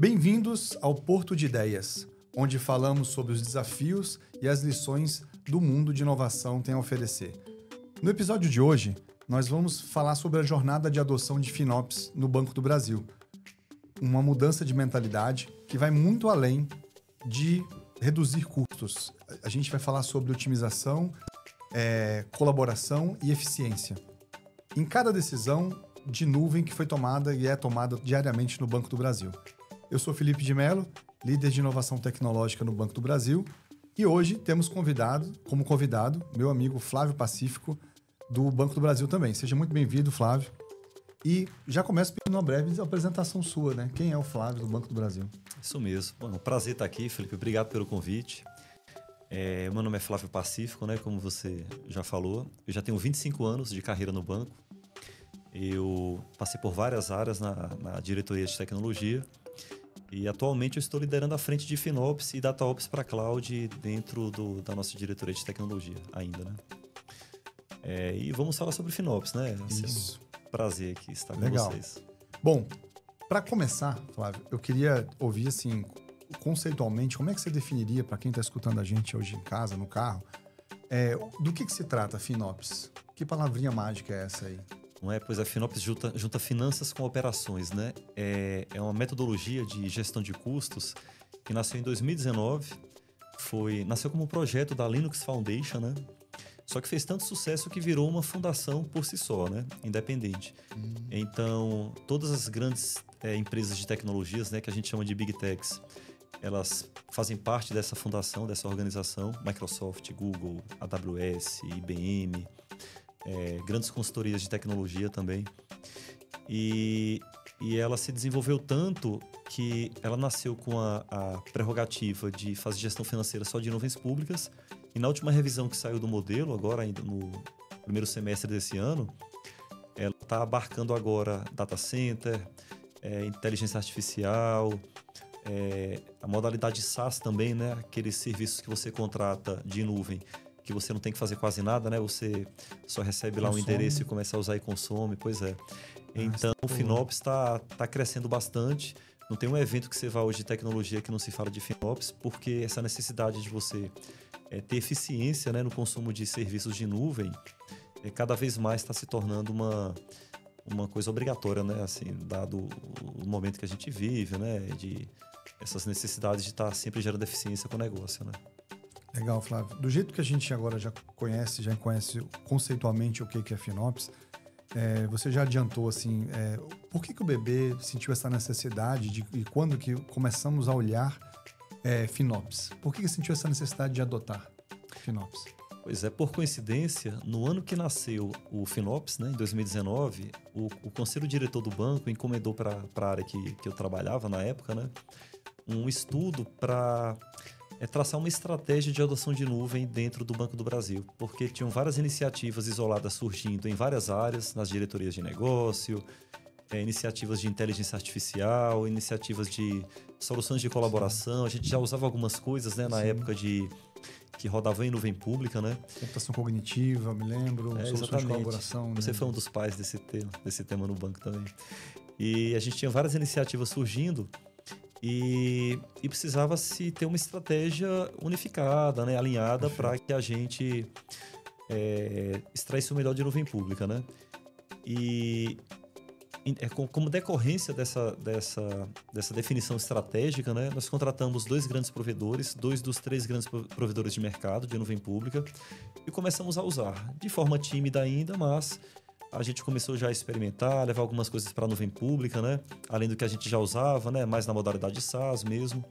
Bem-vindos ao Porto de Ideias, onde falamos sobre os desafios e as lições do mundo de inovação tem a oferecer. No episódio de hoje, nós vamos falar sobre a jornada de adoção de FinOps no Banco do Brasil. Uma mudança de mentalidade que vai muito além de reduzir custos. A gente vai falar sobre otimização, colaboração e eficiência. Em cada decisão de nuvem que foi tomada e é tomada diariamente no Banco do Brasil. Eu sou Felipe de Mello, líder de inovação tecnológica no Banco do Brasil, e hoje temos como convidado meu amigo Flávio Pacífico, do Banco do Brasil também. Seja muito bem-vindo, Flávio. E já começo pedindo uma breve apresentação sua, né? Quem é o Flávio do Banco do Brasil? Isso mesmo. Bom, prazer estar aqui, Felipe. Obrigado pelo convite. Meu nome é Flávio Pacífico, né? Como você já falou. Eu já tenho 25 anos de carreira no banco. Eu passei por várias áreas na diretoria de tecnologia. E atualmente eu estou liderando a frente de FinOps e DataOps para Cloud dentro da nossa diretoria de tecnologia ainda, né? E vamos falar sobre FinOps, né? Isso. É um prazer aqui estar com vocês. Bom, para começar, Flávio, eu queria ouvir, assim, conceitualmente, como é que você definiria, para quem está escutando a gente hoje em casa, no carro, do que se trata FinOps? Que palavrinha mágica é essa aí? Pois a FinOps junta finanças com operações, né? É uma metodologia de gestão de custos que nasceu em 2019. Nasceu como um projeto da Linux Foundation, né? Só que fez tanto sucesso que virou uma fundação por si só, né? Independente. Então, todas as grandes empresas de tecnologias, né? Que a gente chama de Big Techs, elas fazem parte dessa fundação, dessa organização. Microsoft, Google, AWS, IBM... grandes consultorias de tecnologia também. E ela se desenvolveu tanto que ela nasceu com a prerrogativa de fazer gestão financeira só de nuvens públicas. E na última revisão que saiu do modelo, agora ainda no primeiro semestre desse ano, ela está abarcando agora data center, inteligência artificial, a modalidade SaaS também, né? Aqueles serviços que você contrata de nuvem, que você não tem que fazer quase nada, né? Você só recebe lá um endereço e começa a usar e consome. Pois é. Então, o FinOps está crescendo bastante. Não tem um evento que você vá hoje de tecnologia que não se fala de FinOps, porque essa necessidade de você ter eficiência, né, no consumo de serviços de nuvem cada vez mais está se tornando uma coisa obrigatória, né? Assim, dado o momento que a gente vive, né? De essas necessidades de estar sempre gerando eficiência com o negócio, né? Legal, Flávio. Do jeito que a gente agora já conhece conceitualmente o que é FinOps, você já adiantou, assim, por que o BB sentiu essa necessidade e quando que começamos a olhar FinOps? Por que sentiu essa necessidade de adotar FinOps? Pois é, por coincidência, no ano que nasceu o FinOps, né, em 2019, o conselho diretor do banco encomendou para a área que eu trabalhava na época, né, um estudo para traçar uma estratégia de adoção de nuvem dentro do Banco do Brasil, porque tinham várias iniciativas isoladas surgindo em várias áreas, nas diretorias de negócio, iniciativas de inteligência artificial, iniciativas de soluções de colaboração. A gente já usava algumas coisas, né, na época que rodava em nuvem pública, né? Computação cognitiva, eu me lembro, soluções de colaboração. Você foi um dos pais desse tema no banco também. E a gente tinha várias iniciativas surgindo. E precisava se ter uma estratégia unificada, né, alinhada, para que a gente extraísse o melhor de nuvem pública, né? E como decorrência dessa definição estratégica, né, nós contratamos dois dos 3 grandes provedores de mercado de nuvem pública e começamos a usar de forma tímida ainda, mas a gente começou já a experimentar, levar algumas coisas para a nuvem pública, né? Além do que a gente já usava, né? Mais na modalidade SaaS mesmo.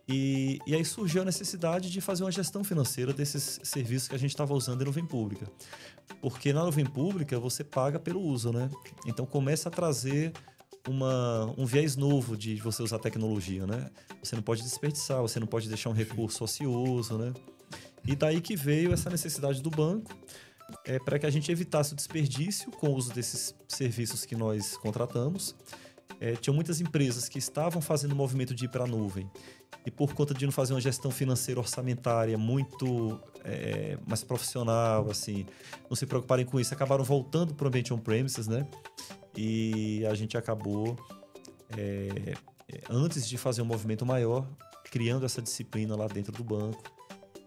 E aí surgiu a necessidade de fazer uma gestão financeira desses serviços que a gente estava usando em nuvem pública. Porque na nuvem pública você paga pelo uso, né? Então começa a trazer um viés novo de você usar tecnologia, né? Você não pode desperdiçar, você não pode deixar um recurso ocioso, né? E daí que veio essa necessidade do banco, para que a gente evitasse o desperdício com o uso desses serviços que nós contratamos. Tinham muitas empresas que estavam fazendo o movimento de ir para a nuvem e por conta de não fazer uma gestão financeira orçamentária muito mais profissional, assim, não se preocuparem com isso, acabaram voltando para o ambiente on-premises, né? E a gente acabou antes de fazer um movimento maior, criando essa disciplina lá dentro do banco.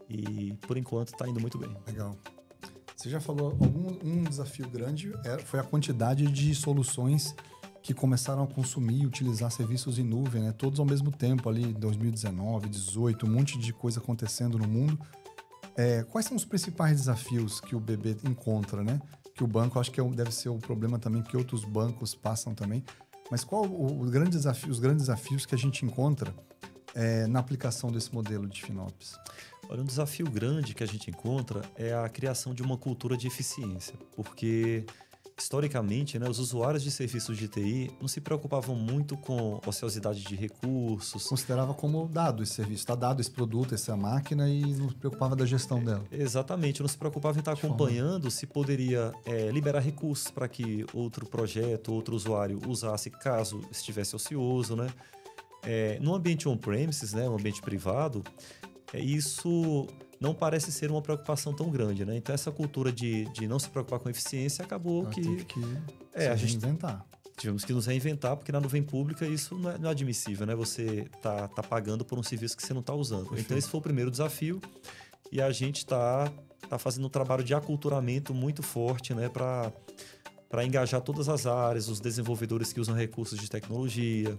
E, por enquanto, está indo muito bem. Legal. Você já falou, um desafio grande foi a quantidade de soluções que começaram a consumir e utilizar serviços em nuvem, né? Todos ao mesmo tempo, ali em 2019, 2018, um monte de coisa acontecendo no mundo. Quais são os principais desafios que o BB encontra, né? Que o banco, acho que deve ser um problema também que outros bancos passam também. Mas qual os grandes desafios que a gente encontra na aplicação desse modelo de FinOps? Olha, um desafio grande que a gente encontra é a criação de uma cultura de eficiência, porque historicamente, né, os usuários de serviços de TI não se preocupavam muito com ociosidade de recursos. Considerava como dado esse serviço, está dado esse produto, essa máquina, e não se preocupava da gestão dela. Exatamente, não se preocupava em estar acompanhando se poderia liberar recursos para que outro projeto, outro usuário usasse caso estivesse ocioso, né? No ambiente on-premises, né, um ambiente privado, isso não parece ser uma preocupação tão grande, né? Então, essa cultura de não se preocupar com eficiência acabou Teve que a gente reinventar. Tivemos que nos reinventar, porque na nuvem pública isso não é admissível, né? Você tá pagando por um serviço que você não está usando. Perfeito. Então, esse foi o primeiro desafio e a gente está fazendo um trabalho de aculturamento muito forte, né? Para engajar todas as áreas, os desenvolvedores que usam recursos de tecnologia,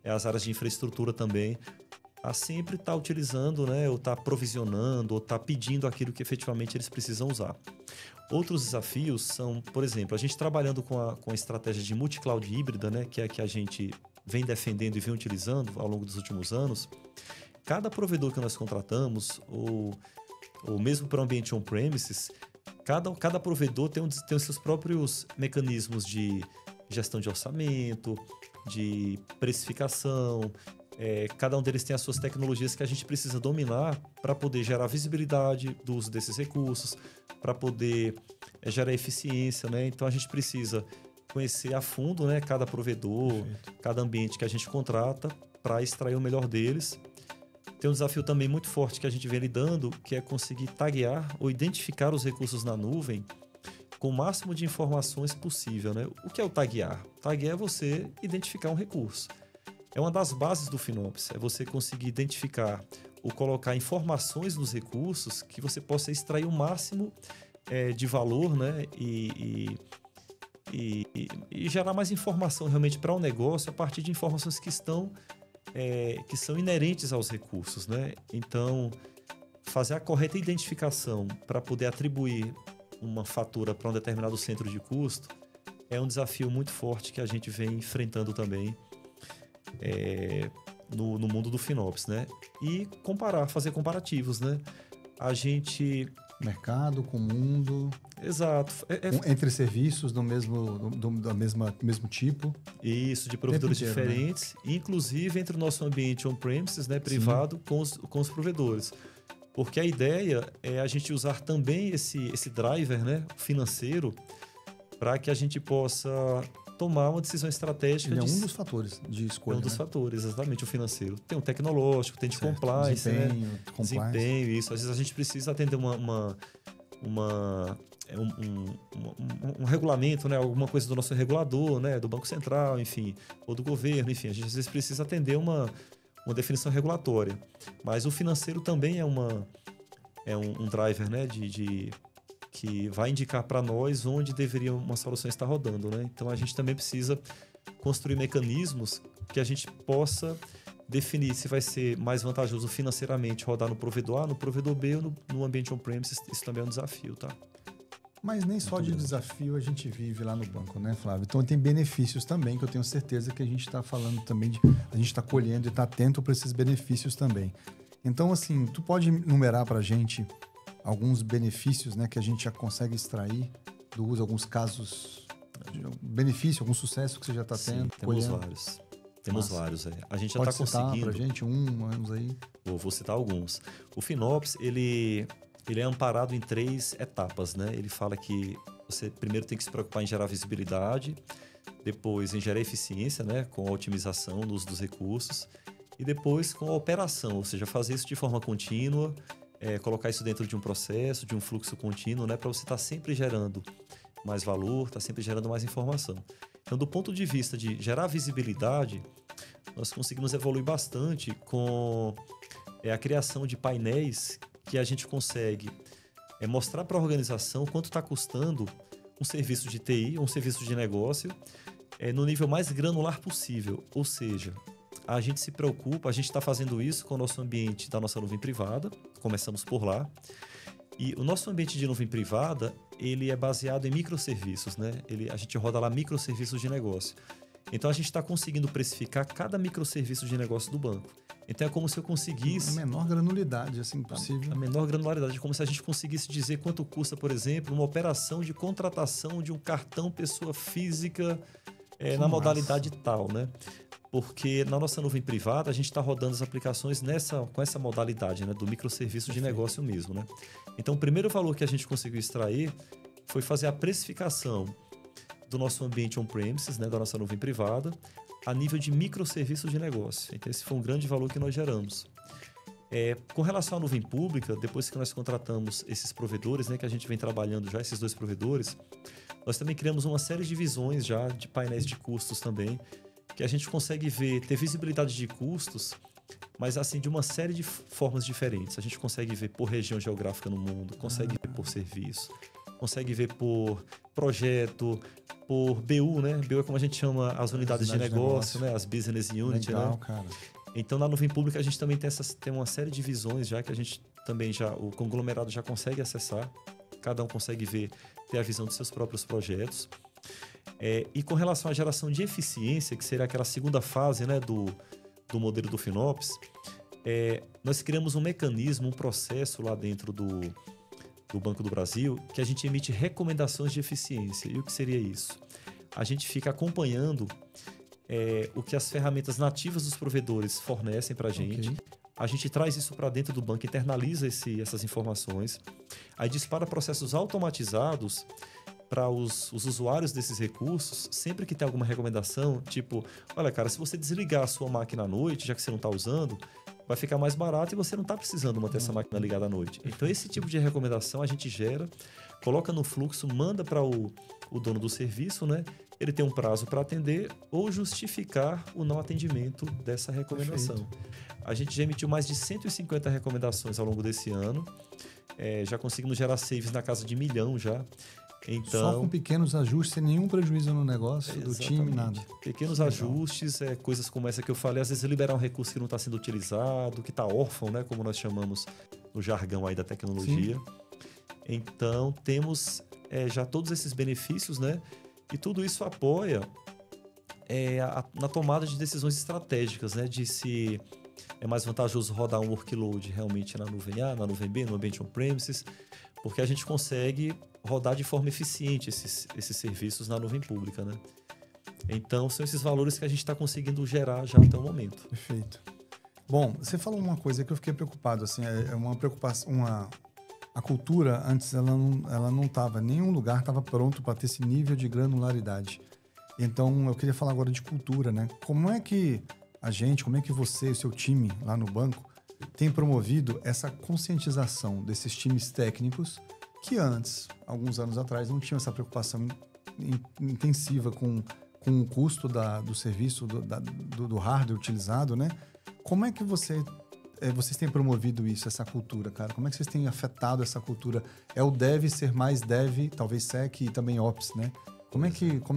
as áreas de infraestrutura também, a sempre estar utilizando, né, ou estar provisionando, ou estar pedindo aquilo que efetivamente eles precisam usar. Outros desafios são, por exemplo, a gente trabalhando com a estratégia de multi-cloud híbrida, né, que é a que a gente vem defendendo e vem utilizando ao longo dos últimos anos. Cada provedor que nós contratamos, ou mesmo para o ambiente on-premises, cada provedor tem os seus próprios mecanismos de gestão de orçamento, de precificação. Cada um deles tem as suas tecnologias que a gente precisa dominar para poder gerar visibilidade do uso desses recursos, para poder gerar eficiência, né? Então, a gente precisa conhecer a fundo, né, cada provedor, Perfeito. cada ambiente que a gente contrata para extrair o melhor deles. Tem um desafio também muito forte que a gente vem lidando, que é conseguir taguear ou identificar os recursos na nuvem com o máximo de informações possível, né? O que é o taguear? Taguear é você identificar um recurso. É uma das bases do FinOps, é você conseguir identificar ou colocar informações nos recursos que você possa extrair o máximo de valor, né? E gerar mais informação realmente para o negócio a partir de informações que são inerentes aos recursos, né? Então, fazer a correta identificação para poder atribuir uma fatura para um determinado centro de custo é um desafio muito forte que a gente vem enfrentando também no mundo do FinOps, né? E fazer comparativos, né? A gente... Mercado com mundo. Exato. Entre serviços do mesmo tipo. Isso, de provedores inteiro, diferentes, né? Inclusive entre o nosso ambiente on-premises, né, privado, com os provedores. Porque a ideia é a gente usar também esse driver, né, financeiro, para que a gente possa tomar uma decisão estratégica. Ele é um dos fatores de escolha. É um dos fatores, exatamente, o financeiro. Tem o tecnológico, tem de compliance, desempenho, isso. Às vezes a gente precisa atender um regulamento, né, alguma coisa do nosso regulador, né, do Banco Central, enfim, ou do governo, enfim. A gente às vezes precisa atender uma definição regulatória. Mas o financeiro também é um driver, né, que vai indicar para nós onde deveria uma solução estar rodando, né? Então, a gente também precisa construir mecanismos que a gente possa definir se vai ser mais vantajoso financeiramente rodar no provedor A, no provedor B ou no ambiente on-premises. Isso também é um desafio, tá? Mas nem só de desafio a gente vive lá no banco, né, Flávio? Então tem benefícios também, que eu tenho certeza que a gente está falando também a gente está colhendo e está atento para esses benefícios também. Então, assim, tu pode enumerar para a gente alguns benefícios, né, que a gente já consegue extrair do uso, alguns casos de benefício, algum sucesso que você já está tendo? Temos vários. Temos vários. A gente já está conseguindo. Para a gente uns aí. Vou citar alguns. O FinOps, ele é amparado em 3 etapas, né? Ele fala que você primeiro tem que se preocupar em gerar visibilidade, depois em gerar eficiência, né, com a otimização do uso dos recursos, e depois com a operação, ou seja, fazer isso de forma contínua, colocar isso dentro de um processo, de um fluxo contínuo, né, para você estar sempre gerando mais valor, estar sempre gerando mais informação. Então, do ponto de vista de gerar visibilidade, nós conseguimos evoluir bastante com a criação de painéis que a gente consegue mostrar para a organização quanto está custando um serviço de TI, um serviço de negócio, no nível mais granular possível. Ou seja, a gente se preocupa, a gente está fazendo isso com o nosso ambiente da nossa nuvem privada, começamos por lá. E o nosso ambiente de nuvem privada, ele é baseado em microserviços, né? A gente roda lá microserviços de negócio. Então, a gente está conseguindo precificar cada microserviço de negócio do banco. Então, é como se eu conseguisse... A menor granularidade, assim, possível. A menor granularidade, como se a gente conseguisse dizer quanto custa, por exemplo, uma operação de contratação de um cartão pessoa física na modalidade tal, né? Porque na nossa nuvem privada, a gente está rodando as aplicações com essa modalidade, né? Do microserviço de negócio mesmo, né? Então, o primeiro valor que a gente conseguiu extrair foi fazer a precificação do nosso ambiente on-premises, né? Da nossa nuvem privada, a nível de microserviços de negócio. Então, esse foi um grande valor que nós geramos. Com relação à nuvem pública, depois que nós contratamos esses provedores, né? Que a gente vem trabalhando já, esses 2 provedores, nós também criamos uma série de visões já de painéis de custos também, que a gente consegue ter visibilidade de custos, mas assim, de uma série de formas diferentes. A gente consegue ver por região geográfica no mundo, consegue ver por serviço, consegue ver por projeto, por BU, né? BU é como a gente chama as unidades de negócio, né? As Business Unit, legal, né? Cara. Então, na nuvem pública, a gente também tem uma série de visões já que a gente também o conglomerado já consegue acessar. Cada um consegue ter a visão dos seus próprios projetos. E com relação à geração de eficiência, que seria aquela segunda fase, né, do modelo do FinOps, nós criamos um mecanismo, um processo lá dentro do Banco do Brasil, que a gente emite recomendações de eficiência. E o que seria isso? A gente fica acompanhando o que as ferramentas nativas dos provedores fornecem para a gente. Okay. A gente traz isso para dentro do banco, internaliza essas informações, aí dispara processos automatizados para os usuários desses recursos, sempre que tem alguma recomendação, tipo, olha, cara, se você desligar a sua máquina à noite, já que você não está usando, vai ficar mais barato e você não está precisando manter essa máquina ligada à noite. Então, esse tipo de recomendação a gente gera, coloca no fluxo, manda para o dono do serviço, né? Ele tem um prazo para atender ou justificar o não atendimento dessa recomendação. Perfeito. A gente já emitiu mais de 150 recomendações ao longo desse ano. Já conseguimos gerar saves na casa de 1 milhão já. Então, só com pequenos ajustes, sem nenhum prejuízo no negócio, do time, nada. Pequenos ajustes, coisas como essa que eu falei, às vezes liberar um recurso que não está sendo utilizado, que está órfão, né, como nós chamamos no jargão aí da tecnologia. Sim. Então, temos já todos esses benefícios, né? E tudo isso apoia na tomada de decisões estratégicas, né? De se é mais vantajoso rodar um workload realmente na nuvem A, na nuvem B, no ambiente on-premises, porque a gente consegue rodar de forma eficiente esses serviços na nuvem pública, né? Então, são esses valores que a gente está conseguindo gerar já até o momento. Perfeito. Bom, você falou uma coisa que eu fiquei preocupado, assim, uma preocupação, a cultura antes ela não estava, nenhum lugar estava pronto para ter esse nível de granularidade. Então, eu queria falar agora de cultura, né? Como é que como é que você e o seu time lá no banco tem promovido essa conscientização desses times técnicos que antes, alguns anos atrás, não tinham essa preocupação intensiva com o custo do serviço, do hardware utilizado, né? Como é que vocês têm promovido isso, essa cultura, cara? Como é que vocês têm afetado essa cultura? É o dev ser mais dev, talvez sec e também ops, né? Como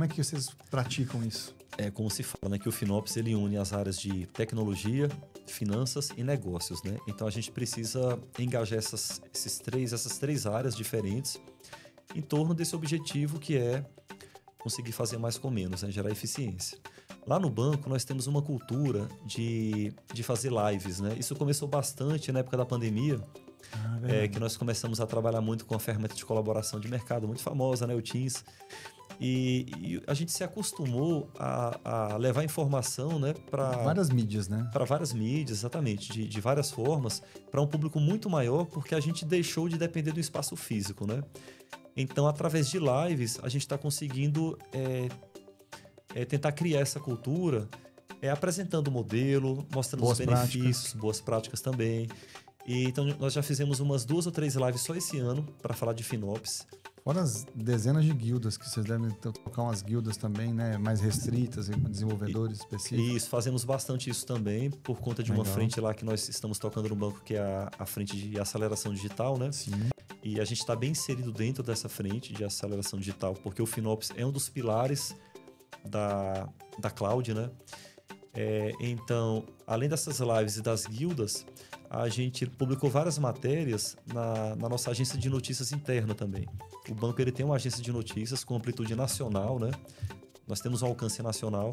é que vocês praticam isso? Como se fala, né, que o FinOps ele une as áreas de tecnologia, finanças e negócios, né? Então a gente precisa engajar essas três áreas diferentes em torno desse objetivo que é conseguir fazer mais com menos, né? Gerar eficiência. Lá no banco nós temos uma cultura de fazer lives, né? Isso começou bastante na época da pandemia, que nós começamos a trabalhar muito com a ferramenta de colaboração de mercado muito famosa, né? O Teams. E a gente se acostumou a levar informação, né, para várias mídias, né? Para várias mídias, exatamente, de várias formas, para um público muito maior, porque a gente deixou de depender do espaço físico, né? Então, através de lives, a gente está conseguindo tentar criar essa cultura, apresentando o modelo, mostrando os benefícios, boas práticas também. Então, nós já fizemos umas 2 ou 3 lives só esse ano para falar de FinOps. Fora as dezenas de guildas que vocês devem tocar umas guildas também, né? Mais restritas, desenvolvedores específicos. Isso, fazemos bastante isso também, por conta de uma frente lá que nós estamos tocando no banco, que é a frente de aceleração digital, né? Sim. E a gente está bem inserido dentro dessa frente de aceleração digital, porque o FinOps é um dos pilares da cloud, né? Então, além dessas lives e das guildas, a gente publicou várias matérias na nossa agência de notícias interna também. O banco ele tem uma agência de notícias com amplitude nacional, né? Nós temos um alcance nacional.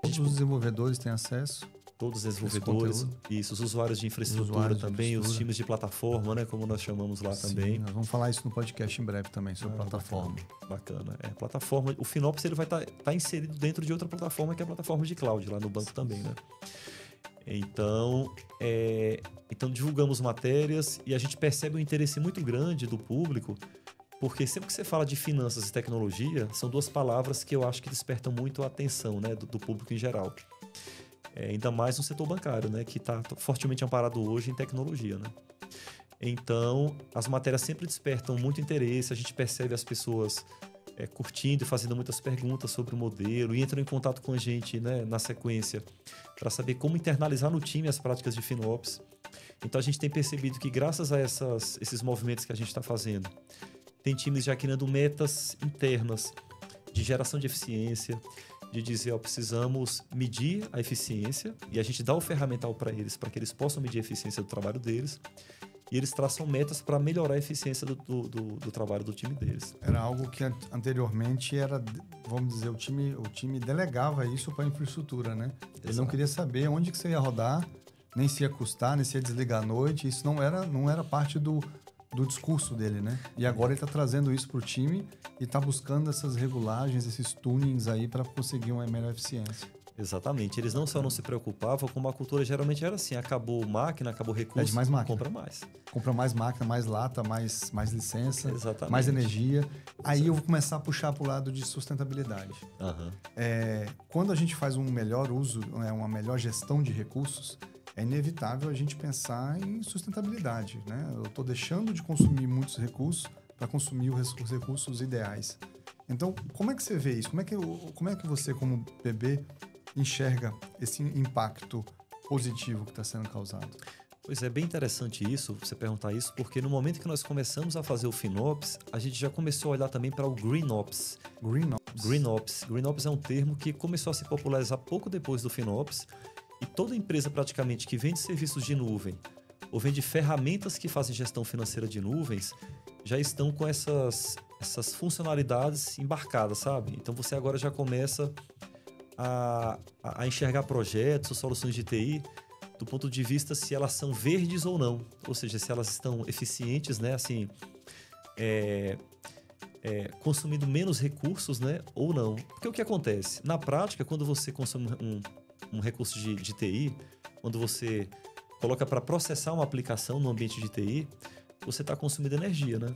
Todos os desenvolvedores têm acesso? Todos os desenvolvedores, isso, os usuários de infraestrutura também, os times de plataforma, né? Como nós chamamos lá. Sim, também. Nós vamos falar isso no podcast em breve também, sobre plataforma. Bacana. Plataforma, o FinOps ele vai estar inserido dentro de outra plataforma, que é a plataforma de cloud, lá no banco também, né? Então divulgamos matérias e a gente percebe um interesse muito grande do público, porque sempre que você fala de finanças e tecnologia, são duas palavras que eu acho que despertam muito a atenção, né, do público em geral. Ainda mais no setor bancário, né, que está fortemente amparado hoje em tecnologia, né? Então, as matérias sempre despertam muito interesse, a gente percebe as pessoas curtindo e fazendo muitas perguntas sobre o modelo e entram em contato com a gente, né, na sequência para saber como internalizar no time as práticas de FinOps. Então, a gente tem percebido que graças a esses movimentos que a gente está fazendo, tem times já criando metas internas de geração de eficiência, de dizer, precisamos medir a eficiência e a gente dá o ferramental para eles, para que eles possam medir a eficiência do trabalho deles. E eles traçam metas para melhorar a eficiência do trabalho do time deles. Era algo que anteriormente era, vamos dizer, o time delegava isso para a infraestrutura, né? Ele não queria saber onde que você ia rodar, nem se ia custar, nem se ia desligar à noite. Isso não era parte do discurso dele, né? E agora ele está trazendo isso para o time e está buscando essas regulagens, esses tunings aí para conseguir uma melhor eficiência. Exatamente. Eles não só não se preocupavam, como a cultura geralmente era assim, acabou máquina, acabou recurso, mais máquina. Compra mais. Compra mais máquina, mais lata, mais licença, exatamente, mais energia. Aí eu vou começar a puxar para o lado de sustentabilidade. Uhum. Quando a gente faz um melhor uso, uma melhor gestão de recursos, é inevitável a gente pensar em sustentabilidade, né? Eu estou deixando de consumir muitos recursos para consumir os recursos ideais. Então, como é que você vê isso? Como é que você, como PB, enxerga esse impacto positivo que está sendo causado? Pois é, bem interessante isso, você perguntar isso, porque no momento que nós começamos a fazer o FinOps, a gente já começou a olhar também para o GreenOps. GreenOps é um termo que começou a se popularizar pouco depois do FinOps, e toda empresa praticamente que vende serviços de nuvem ou vende ferramentas que fazem gestão financeira de nuvens já estão com essas funcionalidades embarcadas, sabe? Então você agora já começa a enxergar projetos ou soluções de TI do ponto de vista se elas são verdes ou não. Ou seja, se elas estão eficientes, né? Assim, consumindo menos recursos, né? Ou não. Porque o que acontece? Na prática, quando você consome um recurso de TI, quando você coloca para processar uma aplicação no ambiente de TI, você está consumindo energia, né?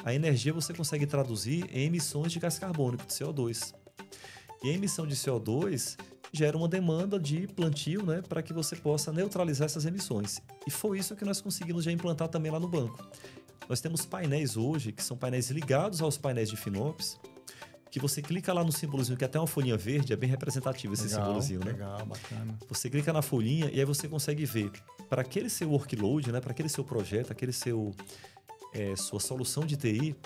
A energia você consegue traduzir em emissões de gás carbônico, de CO2. E a emissão de CO2 gera uma demanda de plantio, né, para que você possa neutralizar essas emissões. E foi isso que nós conseguimos já implantar também lá no banco. Nós temos painéis hoje, que são painéis ligados aos painéis de FinOps, que você clica lá no símbolozinho, que é até uma folhinha verde, é bem representativo esse símbolozinho, né? Legal, bacana. Você clica na folhinha e aí você consegue ver para aquele seu workload, né, para aquele seu projeto, aquele sua solução de TI,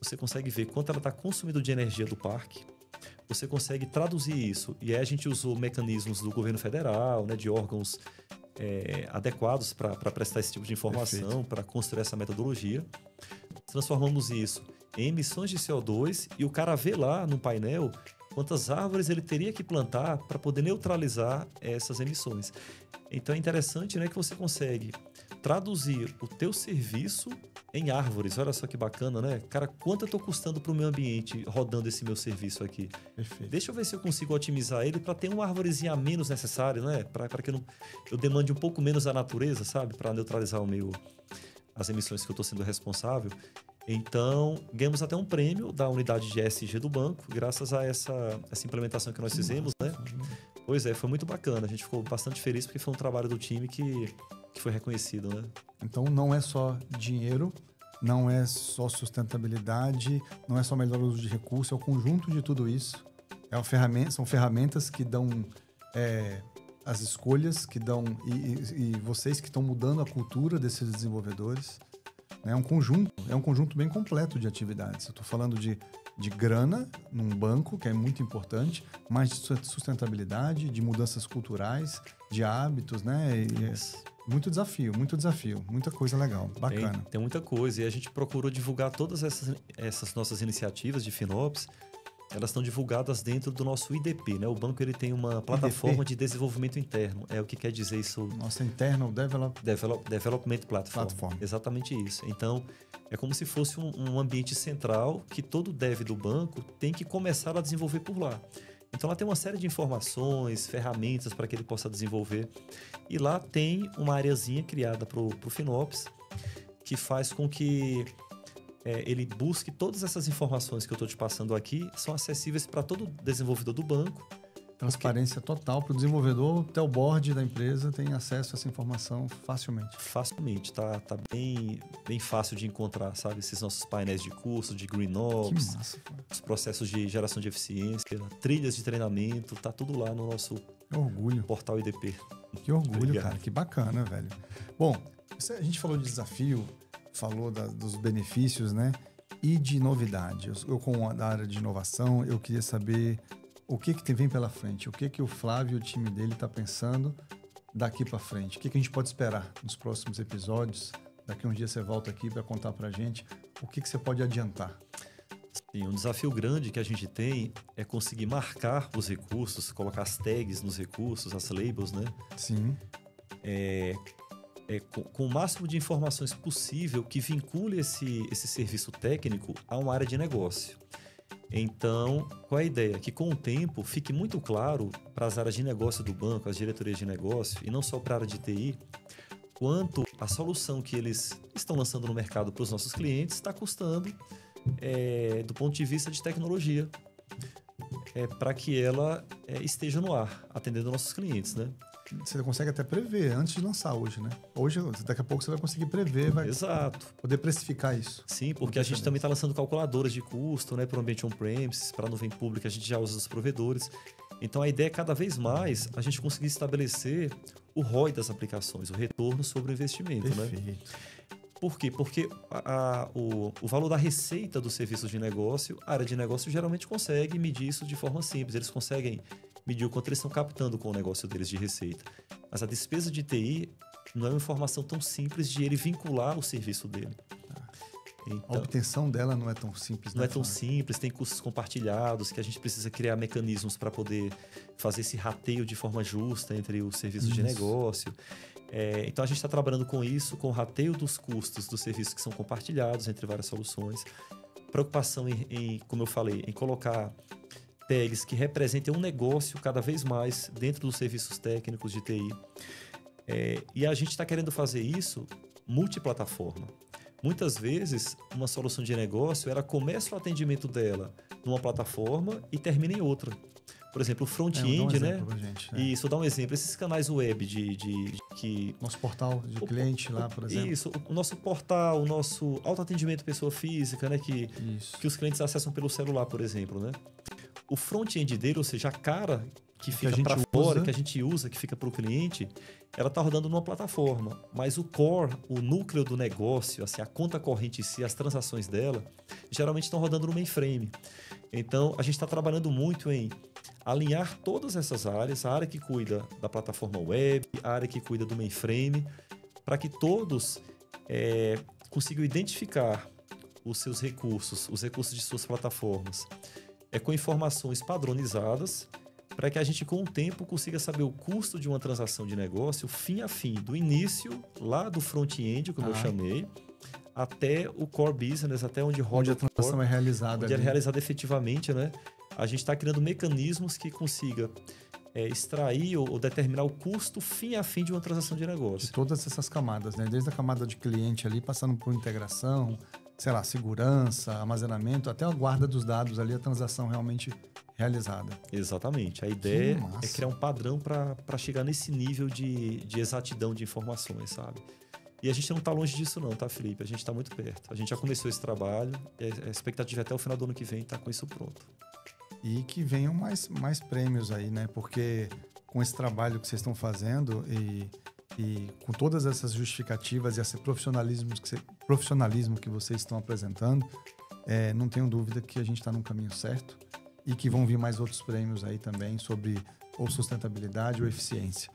você consegue ver quanto ela está consumindo de energia do parque. Você consegue traduzir isso. E aí a gente usou mecanismos do governo federal, né, de órgãos adequados para prestar esse tipo de informação, para construir essa metodologia. Transformamos isso em emissões de CO2 e o cara vê lá no painel quantas árvores ele teria que plantar para poder neutralizar essas emissões. Então é interessante, né, que você consegue traduzir o teu serviço em árvores. Olha só que bacana, né? Cara, quanto eu estou custando para o meu ambiente rodando esse meu serviço aqui? Perfeito. Deixa eu ver se eu consigo otimizar ele para ter uma árvorezinha a menos necessária, né? Para que eu demande um pouco menos a natureza, sabe? Para neutralizar as emissões que eu estou sendo responsável. Então, ganhamos até um prêmio da unidade de ESG do banco, graças a essa implementação que nós fizemos, né? Pois é, foi muito bacana. A gente ficou bastante feliz porque foi um trabalho do time que foi reconhecido, né? Então, não é só dinheiro, não é só sustentabilidade, não é só melhor uso de recurso, é o conjunto de tudo isso. São ferramentas que dão as escolhas, que dão e vocês que estão mudando a cultura desses desenvolvedores. É um conjunto bem completo de atividades. Eu estou falando de grana num banco, que é muito importante, mas de sustentabilidade, de mudanças culturais, de hábitos, né? Muito desafio, muita coisa legal, bacana. Tem muita coisa, e a gente procurou divulgar todas essas nossas iniciativas de FinOps. Elas estão divulgadas dentro do nosso IDP, né? O banco ele tem uma plataforma de desenvolvimento interno. O que quer dizer isso? Nossa, Internal Development Platform. Exatamente isso. Então, é como se fosse um ambiente central que todo dev do banco tem que começar a desenvolver por lá. Então, lá tem uma série de informações, ferramentas para que ele possa desenvolver. E lá tem uma areazinha criada para o FinOps que faz com que ele busque todas essas informações que eu estou te passando aqui, são acessíveis para todo desenvolvedor do banco. Transparência total para o desenvolvedor, até o board da empresa tem acesso a essa informação facilmente. Facilmente, tá bem fácil de encontrar, sabe? Esses nossos painéis de curso, de GreenOps, que massa, pô. Os processos de geração de eficiência, trilhas de treinamento, tá tudo lá no nosso portal IDP. Que orgulho, cara, que bacana, velho. Bom, a gente falou de desafio, falou dos benefícios, né? E de novidade. Eu com a área de inovação, eu queria saber o que vem pela frente, o que o Flávio e o time dele está pensando daqui para frente. O que a gente pode esperar nos próximos episódios? Daqui um dia você volta aqui para contar para a gente o que você pode adiantar. Sim, um desafio grande que a gente tem é conseguir marcar os recursos, colocar as tags nos recursos, as labels, né? Sim. Com o máximo de informações possível que vincule esse serviço técnico a uma área de negócio. Então, qual é a ideia? Que com o tempo fique muito claro para as áreas de negócio do banco, as diretorias de negócio, e não só para a área de TI, quanto a solução que eles estão lançando no mercado para os nossos clientes está custando do ponto de vista de tecnologia, para que ela esteja no ar, atendendo nossos clientes, né? Você consegue até prever antes de lançar hoje, né? Hoje, daqui a pouco você vai conseguir prever, vai Exato. Poder precificar isso. Sim, porque a gente também está lançando calculadoras de custo, né, para o ambiente on-premises, para a nuvem pública, a gente já usa os provedores. Então, a ideia é cada vez mais a gente conseguir estabelecer o ROI das aplicações, o retorno sobre o investimento. Perfeito. Né? Por quê? Porque o valor da receita dos serviços de negócio, a área de negócio geralmente consegue medir isso de forma simples. Eles conseguem medir o quanto eles estão captando com o negócio deles de receita. Mas a despesa de TI não é uma informação tão simples de ele vincular o serviço dele. Então, a obtenção dela não é tão simples. Não é tão simples, tem custos compartilhados, que a gente precisa criar mecanismos para poder fazer esse rateio de forma justa entre os serviços de negócio. Então, a gente está trabalhando com isso, com o rateio dos custos dos serviços que são compartilhados entre várias soluções. Preocupação como eu falei, em colocar tags que representem um negócio cada vez mais dentro dos serviços técnicos de TI. E a gente está querendo fazer isso multiplataforma. Muitas vezes, uma solução de negócio, ela começa o atendimento dela numa plataforma e termina em outra. Por exemplo, o front-end, né? Isso, dá um exemplo. Esses canais web que... Nosso portal de cliente lá, por exemplo. Isso, o nosso portal, o nosso autoatendimento pessoa física, né? Que os clientes acessam pelo celular, por exemplo, né? O front-end dele, ou seja, a cara que fica para fora, que a gente usa, que fica para o cliente, ela está rodando numa plataforma. Mas o core, o núcleo do negócio, assim, a conta corrente em si, as transações dela, geralmente estão rodando no mainframe. Então, a gente está trabalhando muito em alinhar todas essas áreas, a área que cuida da plataforma web, a área que cuida do mainframe, para que todos consigam identificar os seus recursos, os recursos de suas plataformas, com informações padronizadas, para que a gente, com o tempo, consiga saber o custo de uma transação de negócio fim a fim, do início, lá do front-end, como eu chamei, até o core business, até onde roda a transação é realizada. Onde é realizada efetivamente, né? A gente está criando mecanismos que consiga extrair ou determinar o custo fim a fim de uma transação de negócio. De todas essas camadas, né? Desde a camada de cliente ali, passando por integração, sei lá, segurança, armazenamento, até a guarda dos dados ali, a transação realmente realizada. Exatamente. A ideia é criar um padrão para chegar nesse nível de exatidão de informações, sabe? E a gente não está longe disso não, tá, Felipe? A gente está muito perto. A gente já começou esse trabalho e a expectativa é até o final do ano que vem estar com isso pronto. E que venham mais prêmios aí, né? Porque com esse trabalho que vocês estão fazendo e com todas essas justificativas e esse profissionalismo que vocês estão apresentando, não tenho dúvida que a gente está no caminho certo e que vão vir mais outros prêmios aí também sobre ou sustentabilidade ou eficiência.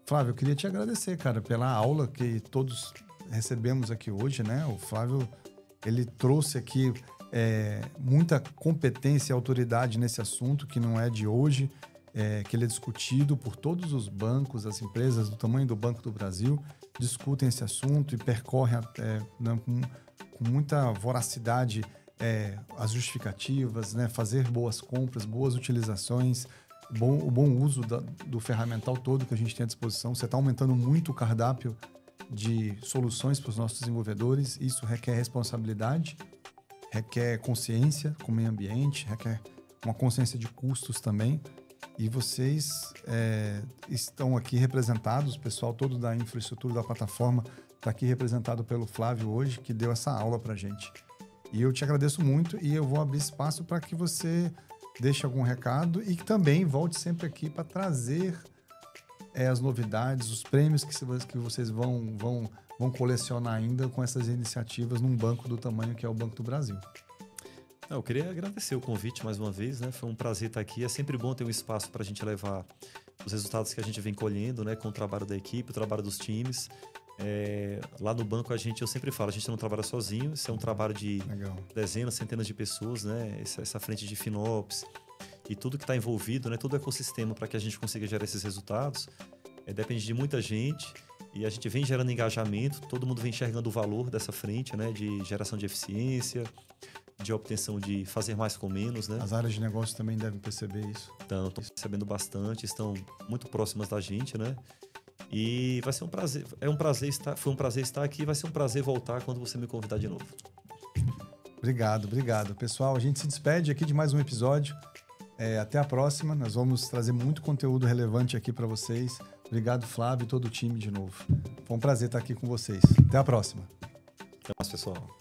Flávio, eu queria te agradecer, cara, pela aula que todos recebemos aqui hoje, né? O Flávio, ele trouxe aqui muita competência e autoridade nesse assunto, que não é de hoje, que ele é discutido por todos os bancos, as empresas do tamanho do Banco do Brasil, discutem esse assunto e percorrem com muita voracidade as justificativas, né? Fazer boas compras, boas utilizações, o bom uso do ferramental todo que a gente tem à disposição. Você está aumentando muito o cardápio de soluções para os nossos desenvolvedores. Isso requer responsabilidade, requer consciência com o meio ambiente, requer uma consciência de custos também. E vocês estão aqui representados, o pessoal todo da infraestrutura da plataforma está aqui representado pelo Flávio hoje, que deu essa aula para a gente. E eu te agradeço muito e eu vou abrir espaço para que você deixe algum recado e que também volte sempre aqui para trazer as novidades, os prêmios que vocês vão colecionar ainda com essas iniciativas num banco do tamanho que é o Banco do Brasil. Eu queria agradecer o convite mais uma vez, né? Foi um prazer estar aqui. É sempre bom ter um espaço para a gente levar os resultados que a gente vem colhendo, né? Com o trabalho da equipe, o trabalho dos times. Lá no banco eu sempre falo, a gente não trabalha sozinho, isso é um trabalho de dezenas, centenas de pessoas, né? Essa frente de FinOps e tudo que está envolvido, né? Todo o ecossistema para que a gente consiga gerar esses resultados, depende de muita gente e a gente vem gerando engajamento, todo mundo vem enxergando o valor dessa frente, né? De geração de eficiência, de obtenção de fazer mais com menos, né? As áreas de negócio também devem perceber isso. Estão percebendo bastante, estão muito próximas da gente, né? E vai ser um prazer. Foi um prazer estar aqui, vai ser um prazer voltar quando você me convidar de novo. Obrigado. Pessoal, a gente se despede aqui de mais um episódio. Até a próxima. Nós vamos trazer muito conteúdo relevante aqui para vocês. Obrigado, Flávio, e todo o time de novo. Foi um prazer estar aqui com vocês. Até a próxima. Até mais, pessoal.